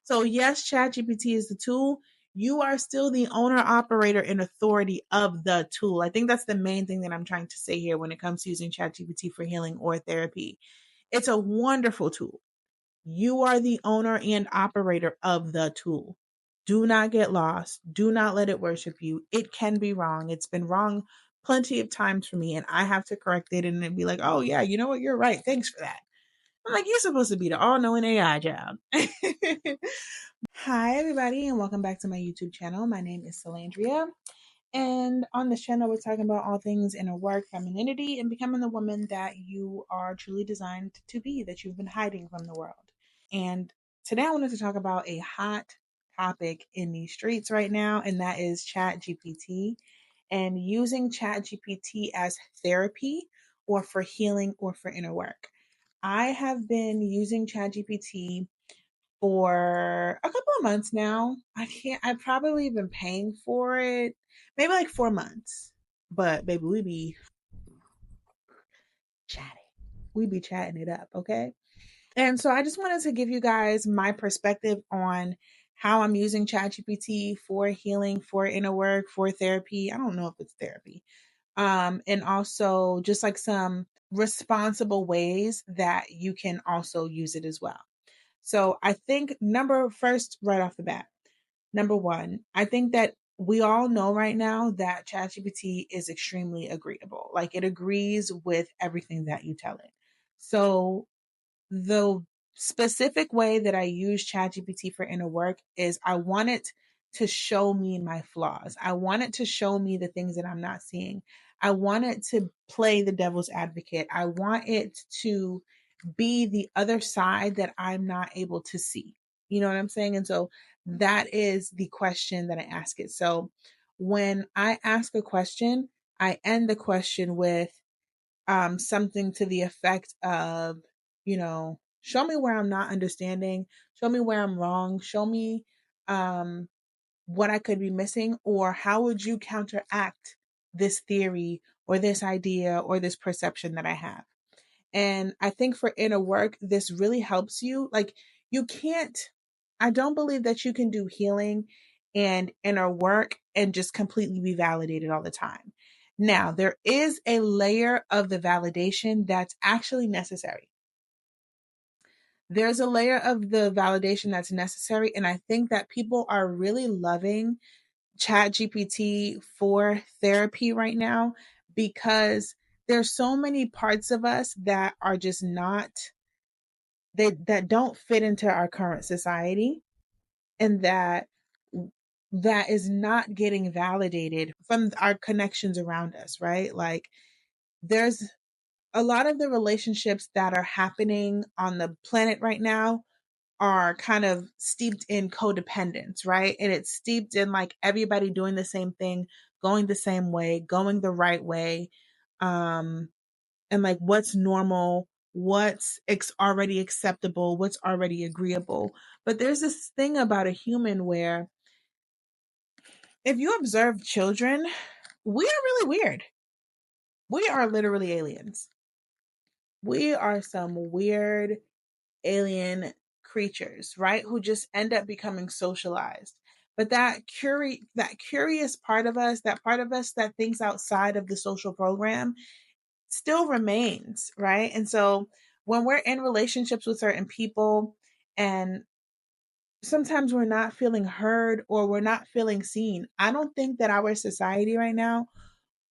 So yes, ChatGPT is the tool. You are still the owner, operator, and authority of the tool. I think that's the main thing that I'm trying to say here when it comes to using ChatGPT for healing or therapy. It's a wonderful tool. You are the owner and operator of the tool. Do not get lost. Do not let it worship you. It can be wrong. It's been wrong plenty of times for me, and I have to correct it and then be like, oh, yeah, you know what? You're right. Thanks for that. I'm like, you're supposed to be the all knowing AI job. Hi, everybody, and welcome back to my YouTube channel. My name is Salandria. And on this channel, we're talking about all things inner work, femininity, and becoming the woman that you are truly designed to be, that you've been hiding from the world. And today I wanted to talk about a hot topic in these streets right now, and that is ChatGPT and using ChatGPT as therapy or for healing or for inner work. I have been using ChatGPT for a couple of months now. I've probably been paying for it maybe like 4 months. But baby, we be chatting. We be chatting it up, okay? And so I just wanted to give you guys my perspective on how I'm using ChatGPT for healing, for inner work, for therapy. I don't know if it's therapy. And also just like some responsible ways that you can also use it as well. So I think right off the bat, number one, I think that we all know right now that ChatGPT is extremely agreeable. Like it agrees with everything that you tell it. So the specific way that I use ChatGPT for inner work is I want it to show me my flaws. I want it to show me the things that I'm not seeing. I want it to play the devil's advocate. I want it to be the other side that I'm not able to see. You know what I'm saying? And so that is the question that I ask it. So when I ask a question, I end the question with something to the effect of, show me where I'm not understanding, show me where I'm wrong, show me um, what I could be missing, or how would you counteract this theory or this idea or this perception that I have. And I think for inner work, this really helps you. Like, you can't, I don't believe that you can do healing and inner work and just completely be validated all the time. Now, there is a layer of the validation that's actually necessary. There's a layer of the validation that's necessary. And I think that people are really loving ChatGPT for therapy right now because there's so many parts of us that are just not that don't fit into our current society, and that is not getting validated from our connections around us, right? Like there's a lot of the relationships that are happening on the planet right now are kind of steeped in codependence, right? And it's steeped in like everybody doing the same thing, going the same way, going the right way. And like what's normal, already acceptable, what's already agreeable. But there's this thing about a human where if you observe children, we are really weird. We are literally aliens. We are some weird alien creatures, right? Who just end up becoming socialized. But that curious part of us, that part of us that thinks outside of the social program, still remains, right? And so when we're in relationships with certain people and sometimes we're not feeling heard or we're not feeling seen, I don't think that our society right now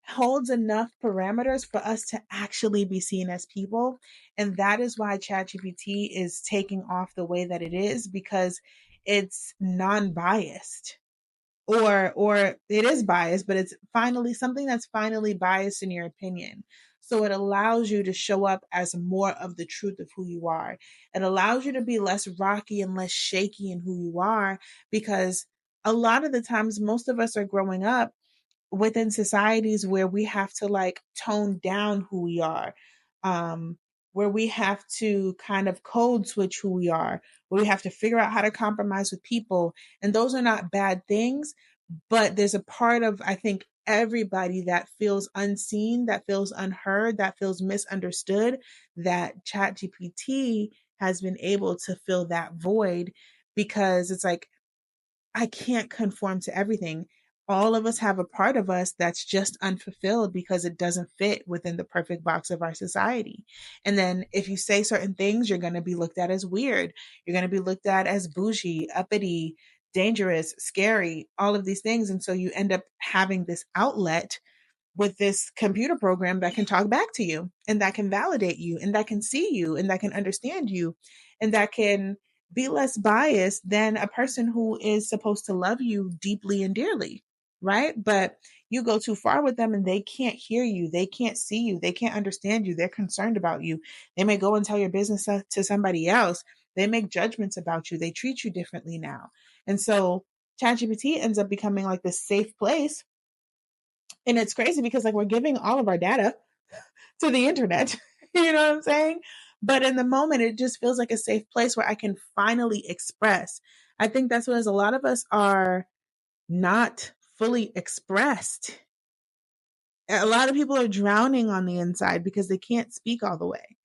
holds enough parameters for us to actually be seen as people. And that is why ChatGPT is taking off the way that it is, because it's non-biased. Or it is biased, but it's finally something that's finally biased in your opinion. So it allows you to show up as more of the truth of who you are. It allows you to be less rocky and less shaky in who you are, because a lot of the times most of us are growing up within societies where we have to like tone down who we are, where we have to kind of code switch who we are, where we have to figure out how to compromise with people. And those are not bad things, but there's a part of, I think, everybody that feels unseen, that feels unheard, that feels misunderstood, that ChatGPT has been able to fill that void because it's like, I can't conform to everything. All of us have a part of us that's just unfulfilled because it doesn't fit within the perfect box of our society. And then if you say certain things, you're going to be looked at as weird. You're going to be looked at as bougie, uppity, dangerous, scary, all of these things. And so you end up having this outlet with this computer program that can talk back to you and that can validate you and that can see you and that can understand you and that can be less biased than a person who is supposed to love you deeply and dearly, right? But you go too far with them and they can't hear you, they can't see you, they can't understand you, they're concerned about you. They may go and tell your business to somebody else. They make judgments about you, they treat you differently now. And so ChatGPT ends up becoming like this safe place, and it's crazy because like we're giving all of our data to the internet. You know what I'm saying? But in the moment, it just feels like a safe place where I can finally express. I think that's what a lot of us are not fully expressed. A lot of people are drowning on the inside because they can't speak all the way.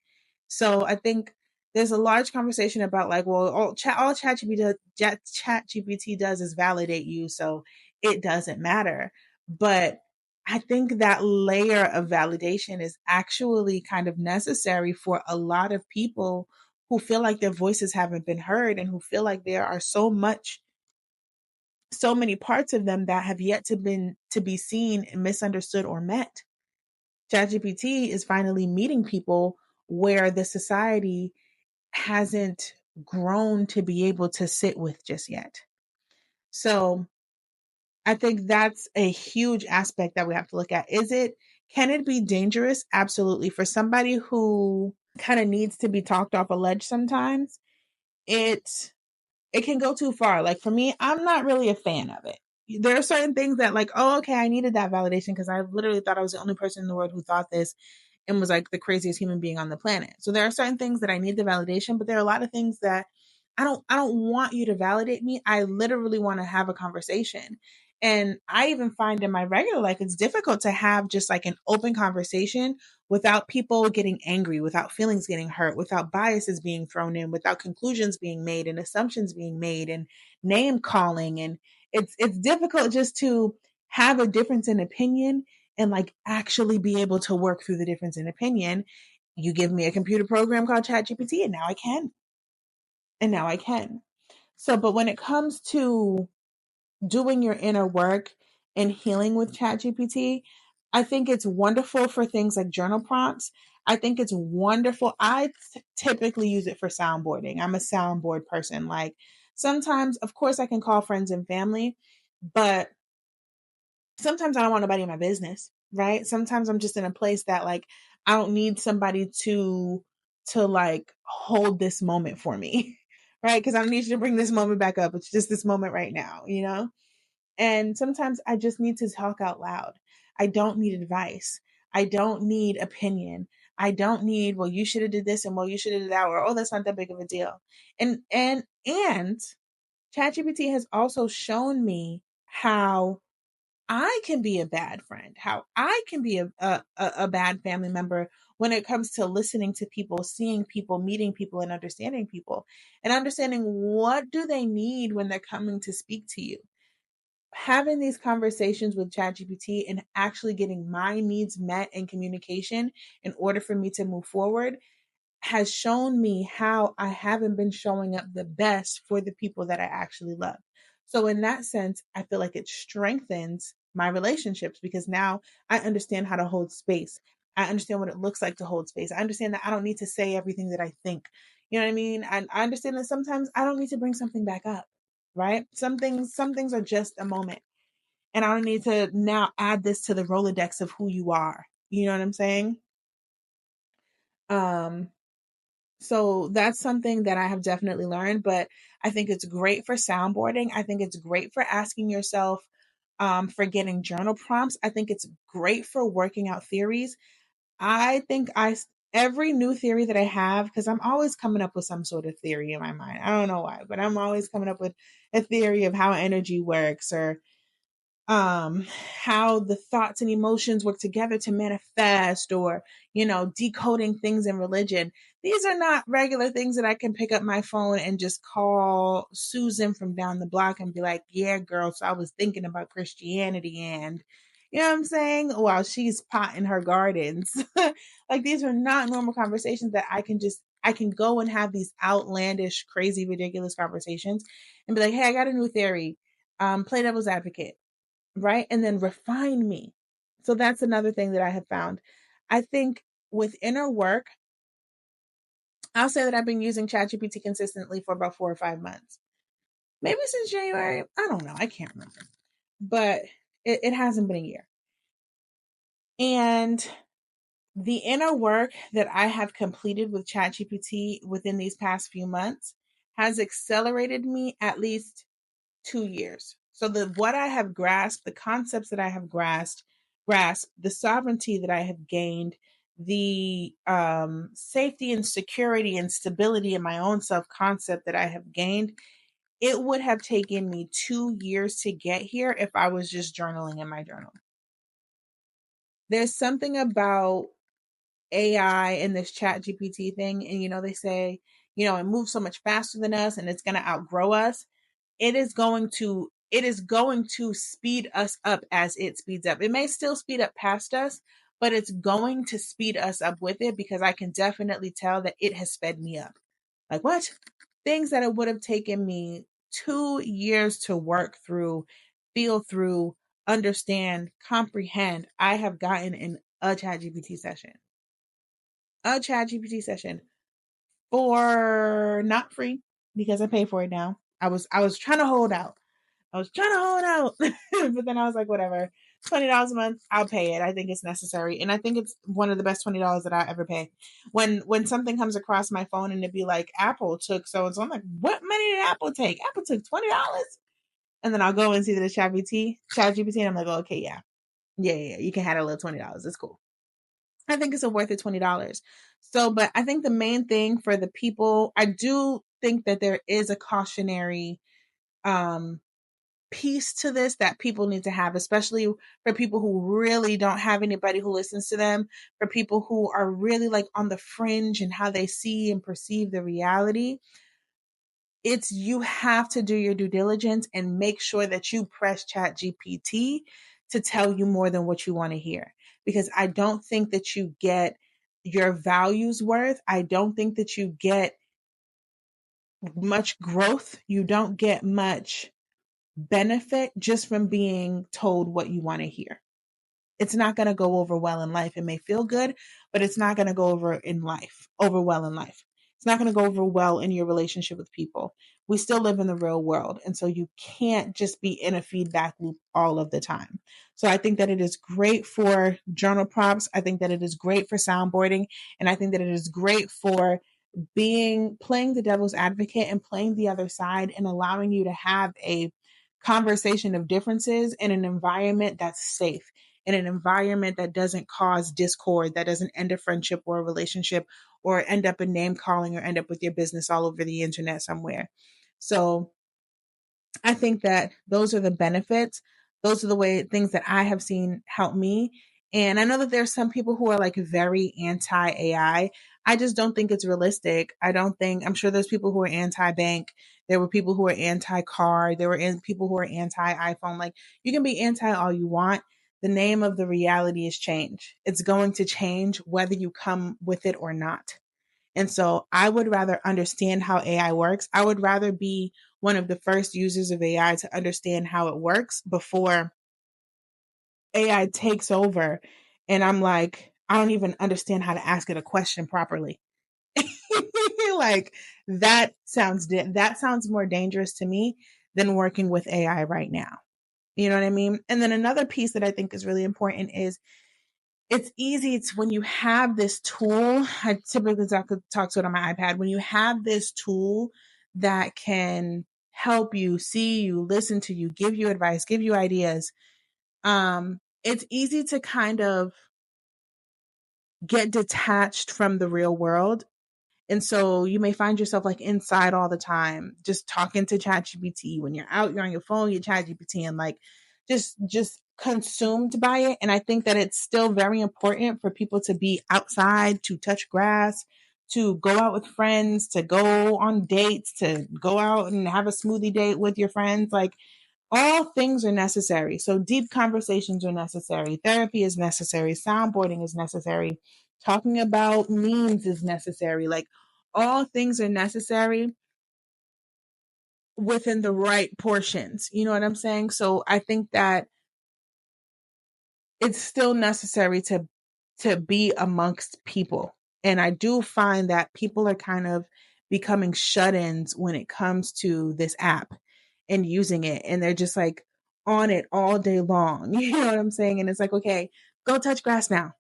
So I think there's a large conversation about like, well, all ChatGPT does is validate you, so it doesn't matter. But I think that layer of validation is actually kind of necessary for a lot of people who feel like their voices haven't been heard and who feel like there are so many parts of them that have yet to be seen, misunderstood, or met. ChatGPT is finally meeting people where the society hasn't grown to be able to sit with just yet. So I think that's a huge aspect that we have to look at. Can it be dangerous? Absolutely. For somebody who kind of needs to be talked off a ledge sometimes, it it can go too far. Like for me, I'm not really a fan of it. There are certain things that like, oh, okay, I needed that validation because I literally thought I was the only person in the world who thought this and was like the craziest human being on the planet. So there are certain things that I need the validation, but there are a lot of things that I don't want you to validate me. I literally want to have a conversation. And I even find in my regular life it's difficult to have just like an open conversation without people getting angry, without feelings getting hurt, without biases being thrown in, without conclusions being made and assumptions being made and name calling. And it's difficult just to have a difference in opinion and like actually be able to work through the difference in opinion. You give me a computer program called ChatGPT, and now I can. And now I can. So, but when it comes to doing your inner work and healing with ChatGPT, I think it's wonderful for things like journal prompts. I think it's wonderful. Typically use it for soundboarding. I'm a soundboard person. Like sometimes, of course, I can call friends and family, but sometimes I don't want nobody in my business, right? Sometimes I'm just in a place that like I don't need somebody to like hold this moment for me, right? Because I don't need you to bring this moment back up. It's just this moment right now, you know? And sometimes I just need to talk out loud. I don't need advice. I don't need opinion. I don't need, well, you should have did this and well, you should have did that, or oh, that's not that big of a deal. And ChatGPT has also shown me how I can be a bad friend, how I can be a bad family member when it comes to listening to people, seeing people, meeting people, and understanding what do they need when they're coming to speak to you. Having these conversations with ChatGPT and actually getting my needs met in communication in order for me to move forward has shown me how I haven't been showing up the best for the people that I actually love. So, in that sense, I feel like it strengthens my relationships because now I understand how to hold space. I understand what it looks like to hold space. I understand that I don't need to say everything that I think. You know what I mean? And I understand that sometimes I don't need to bring something back up, right? Some things are just a moment. And I don't need to now add this to the Rolodex of who you are. You know what I'm saying? Um, So that's something that I have definitely learned, but I think it's great for soundboarding. I think it's great for asking yourself, for getting journal prompts. I think it's great for working out theories. I think every new theory that I have, because I'm always coming up with some sort of theory in my mind. I don't know why, but I'm always coming up with a theory of how energy works or um how the thoughts and emotions work together to manifest, or decoding things in religion. These are not regular things that I can pick up my phone and just call Susan from down the block and be like, yeah girl, so I was thinking about Christianity, and you know what I'm saying, while she's potting her gardens. Like, these are not normal conversations that I can go and have these outlandish, crazy, ridiculous conversations and be like, hey, I got a new theory. Play devil's advocate, right? And then refine me. So that's another thing that I have found. I think with inner work, I'll say that I've been using ChatGPT consistently for about 4 or 5 months. Maybe since January. I don't know. I can't remember. But it hasn't been a year. And the inner work that I have completed with ChatGPT within these past few months has accelerated me at least 2 years. So what I have grasped, the concepts that I have grasped, the sovereignty that I have gained, the safety and security and stability in my own self concept that I have gained, it would have taken me 2 years to get here if I was just journaling in my journal. There's something about AI and this chat GPT thing, and they say, it moves so much faster than us and it's going to outgrow us. It is going to speed us up as it speeds up. It may still speed up past us, but it's going to speed us up with it, because I can definitely tell that it has sped me up. Like, what? Things that it would have taken me 2 years to work through, feel through, understand, comprehend, I have gotten in a chat GPT session. A chat GPT session for not free, because I pay for it now. I was trying to hold out. But then I was like, whatever. $20 a month, I'll pay it. I think it's necessary. And I think it's one of the best $20 that I ever pay. When something comes across my phone and it'd be like, Apple took so and so, I'm like, what money did Apple take? Apple took $20. And then I'll go and see the chat GPT, and I'm like, oh, okay, yeah. Yeah. You can have a little $20. It's cool. I think it's worth it $20. So, but I think the main thing for the people, I do think that there is a cautionary piece to this that people need to have, especially for people who really don't have anybody who listens to them, for people who are really like on the fringe and how they see and perceive the reality. It's, you have to do your due diligence and make sure that you press Chat GPT to tell you more than what you want to hear, because I don't think that you get your values worth. I don't think that you get much growth. You don't get much benefit just from being told what you want to hear. It's not going to go over well in life. It may feel good, but it's not going to go over well in life. It's not going to go over well in your relationship with people. We still live in the real world. And so you can't just be in a feedback loop all of the time. So I think that it is great for journal prompts. I think that it is great for soundboarding. And I think that it is great for playing the devil's advocate and playing the other side and allowing you to have a conversation of differences in an environment that's safe, in an environment that doesn't cause discord, that doesn't end a friendship or a relationship, or end up in name calling, or end up with your business all over the internet somewhere. So I think that those are the benefits. Those are the things that I have seen help me. And I know that there's some people who are like very anti AI. I just don't think it's realistic. I'm sure there's people who are anti bank. There were people who are anti car. There were people who are anti iPhone. Like, you can be anti all you want. The name of the reality is change. It's going to change whether you come with it or not. And so I would rather understand how AI works. I would rather be one of the first users of AI to understand how it works before AI takes over and I'm like, I don't even understand how to ask it a question properly. Like, that sounds more dangerous to me than working with AI right now. You know what I mean? And then another piece that I think is really important is, it's easy to, when you have this tool, I typically talk to it on my iPad. When you have this tool that can help you, see you, listen to you, give you advice, give you ideas, it's easy to kind of get detached from the real world. And so you may find yourself like inside all the time, just talking to ChatGPT. When you're out, you're on your phone, you ChatGPT, and like just consumed by it. And I think that it's still very important for people to be outside, to touch grass, to go out with friends, to go on dates, to go out and have a smoothie date with your friends. Like, all things are necessary. So deep conversations are necessary. Therapy is necessary. Soundboarding is necessary. Talking about memes is necessary. Like, all things are necessary within the right portions. You know what I'm saying? So I think that it's still necessary to be amongst people. And I do find that people are kind of becoming shut-ins when it comes to this app and using it. And they're just like on it all day long. You know what I'm saying? And it's like, okay, go touch grass now.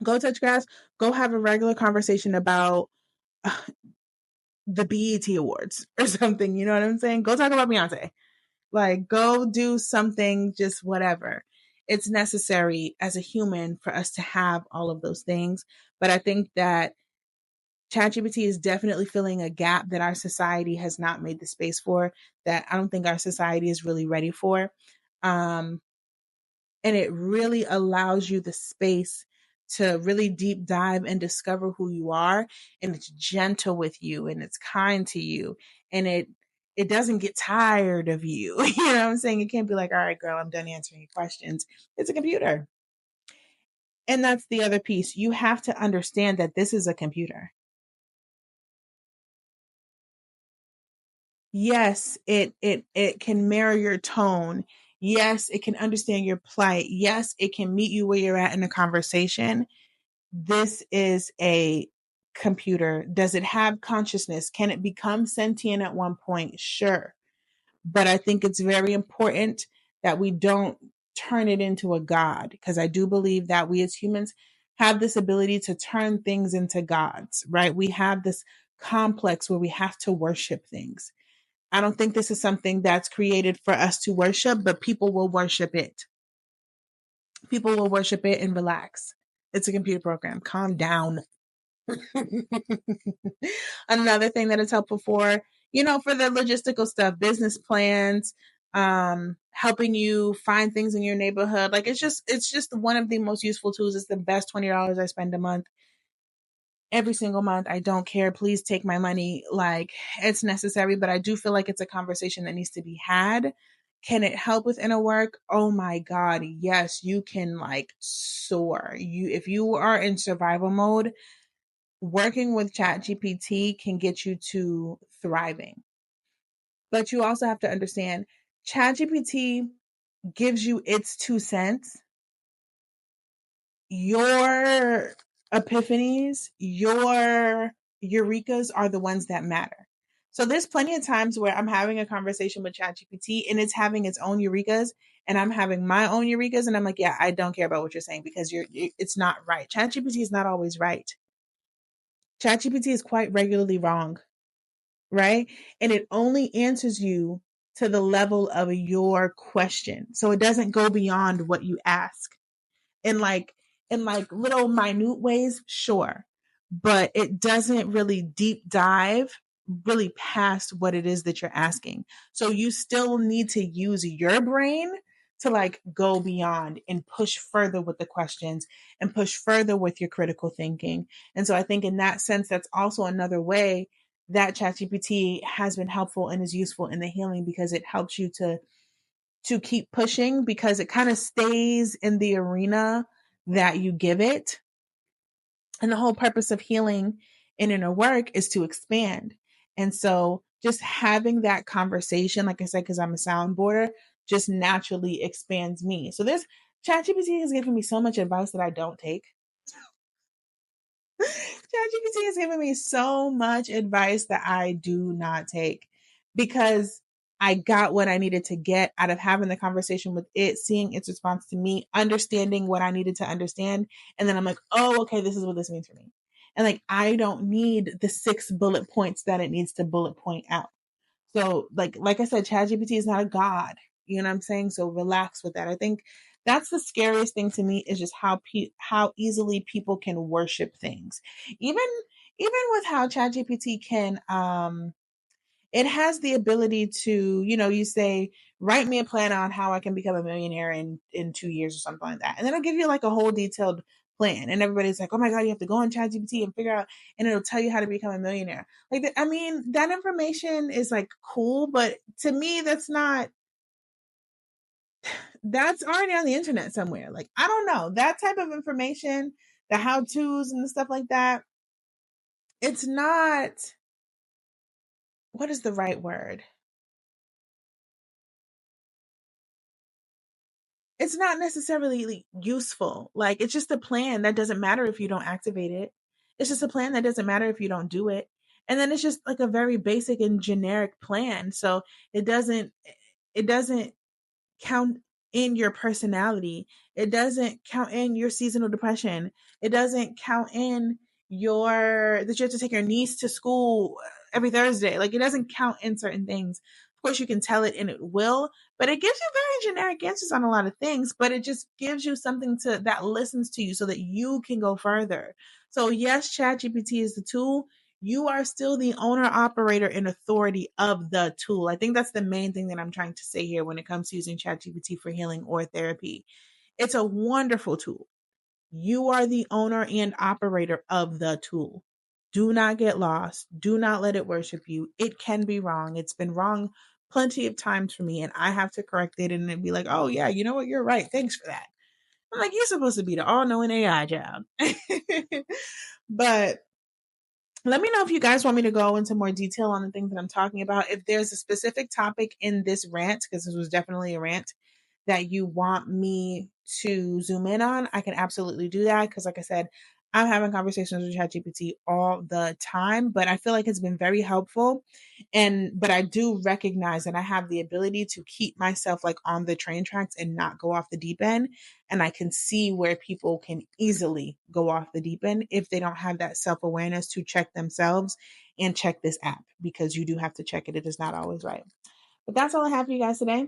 Go touch grass. Go have a regular conversation about uh, the BET Awards or something. You know what I'm saying? Go talk about Beyonce. Like, go do something, just whatever. It's necessary as a human for us to have all of those things. But I think that ChatGPT is definitely filling a gap that our society has not made the space for, that I don't think our society is really ready for. Um, and it really allows you the space to really deep dive and discover who you are, and it's gentle with you and it's kind to you, and it doesn't get tired of you. You know what I'm saying? It can't be like, all right, girl, I'm done answering your questions. It's a computer. And that's the other piece. You have to understand that this is a computer. Yes, it can mirror your tone. Yes, it can understand your plight. Yes, it can meet you where you're at in a conversation. This is a computer. Does it have consciousness? Can it become sentient at one point? Sure. But I think it's very important that we don't turn it into a god, because I do believe that we as humans have this ability to turn things into gods, right? We have this complex where we have to worship things. I don't think this is something that's created for us to worship, but people will worship it. People will worship it and relax. It's a computer program. Calm down. Another thing that it's helpful for, for the logistical stuff, business plans, helping you find things in your neighborhood. Like, it's just one of the most useful tools. It's the best $20 I spend a month. Every single month. I don't care. Please take my money. Like, it's necessary, but I do feel like it's a conversation that needs to be had. Can it help with inner work? Oh my God. Yes, you can like soar. If you are in survival mode, working with ChatGPT can get you to thriving. But you also have to understand ChatGPT gives you its 2 cents. Your epiphanies, your eurekas are the ones that matter. So there's plenty of times where I'm having a conversation with ChatGPT and it's having its own eurekas, and I'm having my own eurekas, and I'm like, yeah, I don't care about what you're saying because it's not right. ChatGPT is not always right. ChatGPT is quite regularly wrong, right? And it only answers you to the level of your question. So it doesn't go beyond what you ask. In like little minute ways, sure. But it doesn't really deep dive really past what it is that you're asking. So you still need to use your brain to like go beyond and push further with the questions and push further with your critical thinking. And so I think in that sense, that's also another way that ChatGPT has been helpful and is useful in the healing, because it helps you to keep pushing, because it kind of stays in the arena that you give it. And the whole purpose of healing and inner work is to expand. And so just having that conversation, like I said, because I'm a soundboarder, just naturally expands me. So this ChatGPT has given me so much advice that I don't take. ChatGPT has given me so much advice that I do not take, because I got what I needed to get out of having the conversation with it, seeing its response to me, understanding what I needed to understand. And then I'm like, oh, okay, this is what this means for me. And like, I don't need the 6 bullet points that it needs to bullet point out. So like I said, ChatGPT is not a god. You know what I'm saying? So relax with that. I think that's the scariest thing to me, is just how easily people can worship things. Even with how ChatGPT can it has the ability to, you say, write me a plan on how I can become a millionaire in 2 years or something like that. And then it'll give you like a whole detailed plan. And everybody's like, oh my God, you have to go on ChatGPT and figure out, and it'll tell you how to become a millionaire. Like, I mean, that information is like cool, but to me, that's already on the internet somewhere. Like, I don't know. That type of information, the how to's and the stuff like that, it's not, what is the right word? It's not necessarily useful. Like, it's just a plan that doesn't matter if you don't activate it. It's just a plan that doesn't matter if you don't do it. And then it's just like a very basic and generic plan. So it doesn't count in your personality. It doesn't count in your seasonal depression. It doesn't count in your that you have to take your niece to school every Thursday. Like, it doesn't count in certain things. Of course, you can tell it and it will, but it gives you very generic answers on a lot of things. But it just gives you something to that listens to you so that you can go further. So yes, ChatGPT is the tool. You are still the owner, operator, and authority of the tool. I think that's the main thing that I'm trying to say here when it comes to using ChatGPT for healing or therapy. It's a wonderful tool. You are the owner and operator of the tool. Do not get lost. Do not let it worship you. It can be wrong. It's been wrong plenty of times for me, and I have to correct it and then be like, oh, yeah, you know what? You're right. Thanks for that. I'm like, you're supposed to be the all knowing AI job. But let me know if you guys want me to go into more detail on the things that I'm talking about. If there's a specific topic in this rant, because this was definitely a rant, that you want me to zoom in on, I can absolutely do that. Because, like I said, I'm having conversations with ChatGPT all the time, but I feel like it's been very helpful. But I do recognize that I have the ability to keep myself like on the train tracks and not go off the deep end. And I can see where people can easily go off the deep end if they don't have that self awareness to check themselves and check this app, because you do have to check it. It is not always right. But that's all I have for you guys today.